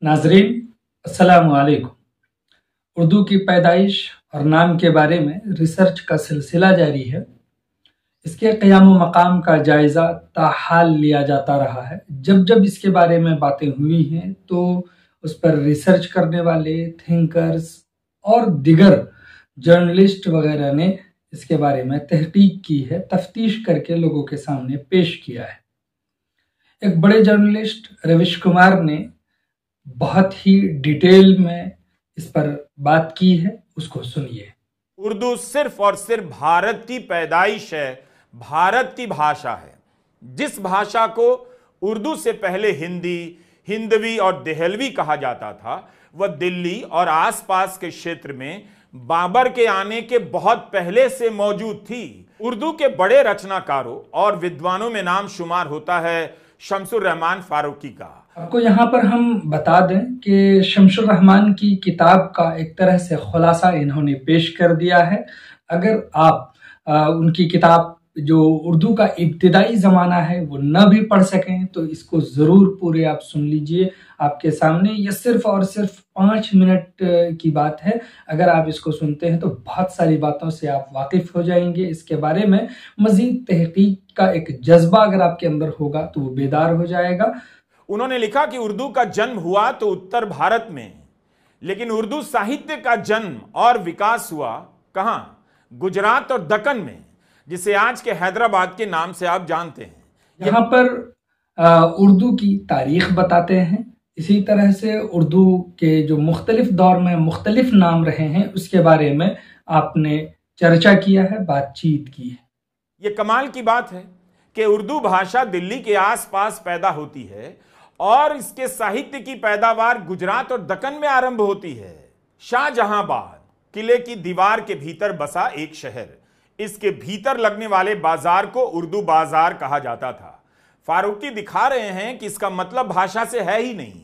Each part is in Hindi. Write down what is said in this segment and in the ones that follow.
नाजरीन, अस्सलामु अलैकुम। उर्दू की पैदाइश और नाम के बारे में रिसर्च का सिलसिला जारी है। इसके क़याम मकाम का जायज़ा ताहाल लिया जाता रहा है। जब जब इसके बारे में बातें हुई हैं तो उस पर रिसर्च करने वाले थिंकर्स और दिगर जर्नलिस्ट वगैरह ने इसके बारे में तहकीक की है, तफ्तीश करके लोगों के सामने पेश किया है। एक बड़े जर्नलिस्ट रविश कुमार ने बहुत ही डिटेल में इस पर बात की है, उसको सुनिए। उर्दू सिर्फ और सिर्फ भारत की पैदाइश है, भारत की भाषा है। जिस भाषा को उर्दू से पहले हिंदी, हिंदवी और देहलवी कहा जाता था, वह दिल्ली और आसपास के क्षेत्र में बाबर के आने के बहुत पहले से मौजूद थी। उर्दू के बड़े रचनाकारों और विद्वानों में नाम शुमार होता है शमसुर रहमान फारूकी का। आपको यहाँ पर हम बता दें कि शमसुर रहमान की किताब का एक तरह से खुलासा इन्होंने पेश कर दिया है। अगर आप उनकी किताब जो उर्दू का इब्तिदाई ज़माना है वो न भी पढ़ सकें तो इसको ज़रूर पूरे आप सुन लीजिए। आपके सामने ये सिर्फ और सिर्फ 5 मिनट की बात है। अगर आप इसको सुनते हैं तो बहुत सारी बातों से आप वाकिफ़ हो जाएंगे। इसके बारे में मज़ीद तहकीक का एक जज्बा अगर आपके अंदर होगा तो वो बेदार हो जाएगा। उन्होंने लिखा कि उर्दू का जन्म हुआ तो उत्तर भारत में, लेकिन उर्दू साहित्य का जन्म और विकास हुआ कहां? गुजरात और दक्कन में, जिसे आज के हैदराबाद के नाम से आप जानते हैं। यहाँ पर उर्दू की तारीख बताते हैं। इसी तरह से उर्दू के जो मुख्तलिफ दौर में मुख्तलिफ नाम रहे हैं उसके बारे में आपने चर्चा किया है, बातचीत की है। ये कमाल की बात है कि उर्दू भाषा दिल्ली के आसपास पैदा होती है और इसके साहित्य की पैदावार गुजरात और दक्कन में आरंभ होती है। शाहजहांबाद किले की दीवार के भीतर बसा एक शहर, इसके भीतर लगने वाले बाजार को उर्दू बाजार कहा जाता था। फारूकी दिखा रहे हैं कि इसका मतलब भाषा से है ही नहीं।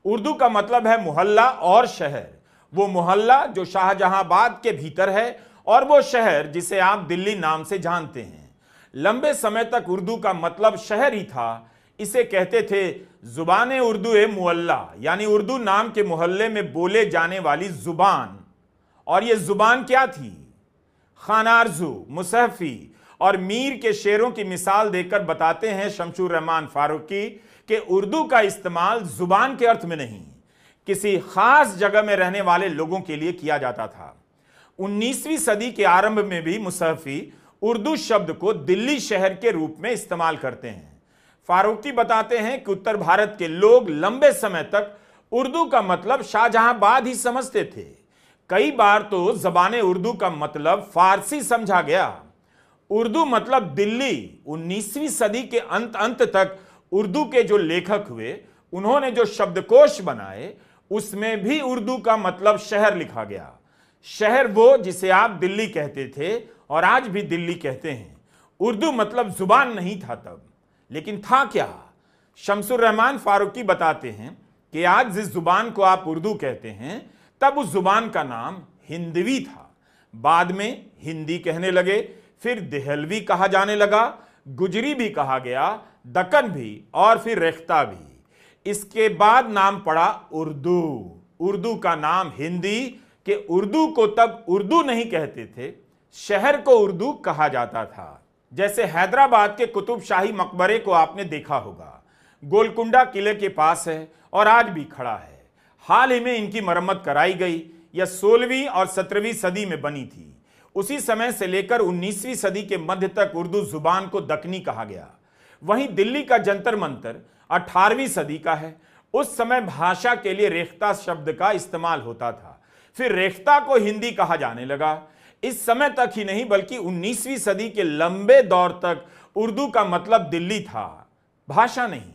उर्दू का मतलब है मोहल्ला और शहर। वो मोहल्ला जो शाहजहांबाद के भीतर है और वो शहर जिसे आप दिल्ली नाम से जानते हैं। लंबे समय तक उर्दू का मतलब शहर ही था। इसे कहते थे जुबान उर्दू ए मुअल्ला, यानी उर्दू नाम के मोहल्ले में बोले जाने वाली जुबान। और ये जुबान क्या थी? खान आरजू, मुसहफी और मीर के शेरों की मिसाल देकर बताते हैं शमसुर रहमान फारूकी कि उर्दू का इस्तेमाल जुबान के अर्थ में नहीं, किसी खास जगह में रहने वाले लोगों के लिए किया जाता था। 19वीं सदी के आरंभ में भी मुसहफी उर्दू शब्द को दिल्ली शहर के रूप में इस्तेमाल करते हैं। फारूकी बताते हैं कि उत्तर भारत के लोग लंबे समय तक उर्दू का मतलब शाहजहांबाद ही समझते थे। कई बार तो ज़बान उर्दू का मतलब फारसी समझा गया। उर्दू मतलब दिल्ली। 19वीं सदी के अंत तक उर्दू के जो लेखक हुए, उन्होंने जो शब्दकोश बनाए, उसमें भी उर्दू का मतलब शहर लिखा गया। शहर वो जिसे आप दिल्ली कहते थे और आज भी दिल्ली कहते हैं। उर्दू मतलब जुबान नहीं था तब, लेकिन था क्या? शमसुर रहमान फारूकी बताते हैं कि आज जिस जुबान को आप उर्दू कहते हैं, तब उस जुबान का नाम हिंदवी था। बाद में हिंदी कहने लगे, फिर देहलवी कहा जाने लगा, गुजरी भी कहा गया, दक्कन भी, और फिर रेख्ता भी। इसके बाद नाम पड़ा उर्दू। उर्दू का नाम हिंदी कि उर्दू को तब उर्दू नहीं कहते थे, शहर को उर्दू कहा जाता था। जैसे हैदराबाद के कुतुब शाही मकबरे को आपने देखा होगा, गोलकुंडा किले के पास है और आज भी खड़ा है। हाल ही में इनकी मरम्मत कराई गई। यह 16वीं और 17वीं सदी में बनी थी। उसी समय से लेकर 19वीं सदी के मध्य तक उर्दू जुबान को दक्कनी कहा गया। वहीं दिल्ली का जंतर मंतर 18वीं सदी का है। उस समय भाषा के लिए रेख्ता शब्द का इस्तेमाल होता था। फिर रेख्ता को हिंदी कहा जाने लगा। इस समय तक ही नहीं बल्कि 19वीं सदी के लंबे दौर तक उर्दू का मतलब दिल्ली था, भाषा नहीं।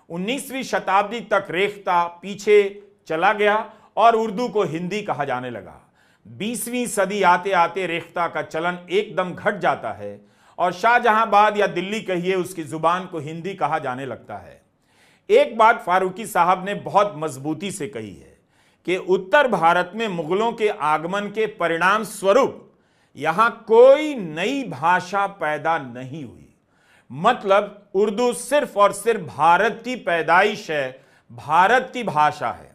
19वीं शताब्दी तक रेख्ता पीछे चला गया और उर्दू को हिंदी कहा जाने लगा। 20वीं सदी आते आते रेख्ता का चलन एकदम घट जाता है और शाहजहांबाद या दिल्ली कहिए, उसकी जुबान को हिंदी कहा जाने लगता है। एक बात फारूकी साहब ने बहुत मजबूती से कही है कि उत्तर भारत में मुगलों के आगमन के परिणाम स्वरूप यहां कोई नई भाषा पैदा नहीं हुई। मतलब उर्दू सिर्फ और सिर्फ भारत की पैदाइश है, भारत की भाषा है।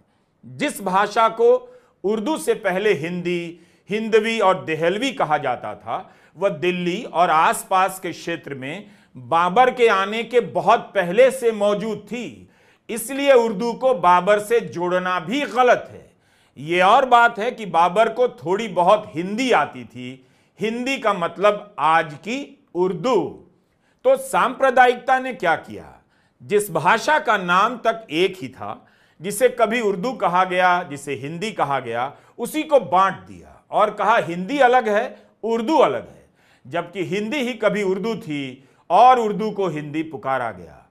जिस भाषा को उर्दू से पहले हिंदी, हिंदवी और देहलवी कहा जाता था, वह दिल्ली और आसपास के क्षेत्र में बाबर के आने के बहुत पहले से मौजूद थी। इसलिए उर्दू को बाबर से जोड़ना भी गलत है। यह और बात है कि बाबर को थोड़ी बहुत हिंदी आती थी। हिंदी का मतलब आज की उर्दू। तो सांप्रदायिकता ने क्या किया? जिस भाषा का नाम तक एक ही था, जिसे कभी उर्दू कहा गया, जिसे हिंदी कहा गया, उसी को बांट दिया और कहा हिंदी अलग है, उर्दू अलग है, जबकि हिंदी ही कभी उर्दू थी और उर्दू को हिंदी पुकारा गया।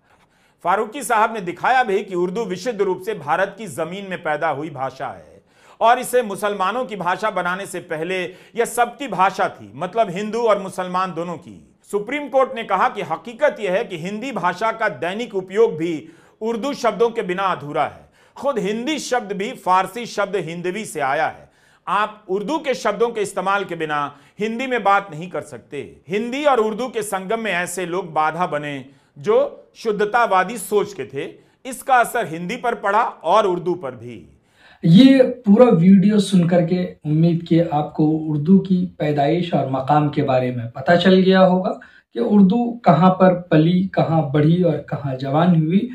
फारूकी साहब ने दिखाया भी कि उर्दू विशुद्ध रूप से भारत की जमीन में पैदा हुई भाषा है और इसे मुसलमानों की भाषा बनाने से पहले यह सबकी भाषा थी, मतलब हिंदू और मुसलमान दोनों की। सुप्रीम कोर्ट ने कहा कि हकीकत यह है कि हिंदी भाषा का दैनिक उपयोग भी उर्दू शब्दों के बिना अधूरा है। खुद हिंदी शब्द भी फारसी शब्द हिंदवी से आया है। आप उर्दू के शब्दों के इस्तेमाल के बिना हिंदी में बात नहीं कर सकते। हिंदी और उर्दू के संगम में ऐसे लोग बाधा बने जो शुद्धतावादी सोच के थे। इसका असर हिंदी पर पड़ा और उर्दू पर भी। ये पूरा वीडियो सुनकर के उम्मीद कि आपको उर्दू की पैदाइश और मकाम के बारे में पता चल गया होगा कि उर्दू कहाँ पर पली, कहाँ बढ़ी और कहाँ जवान हुई।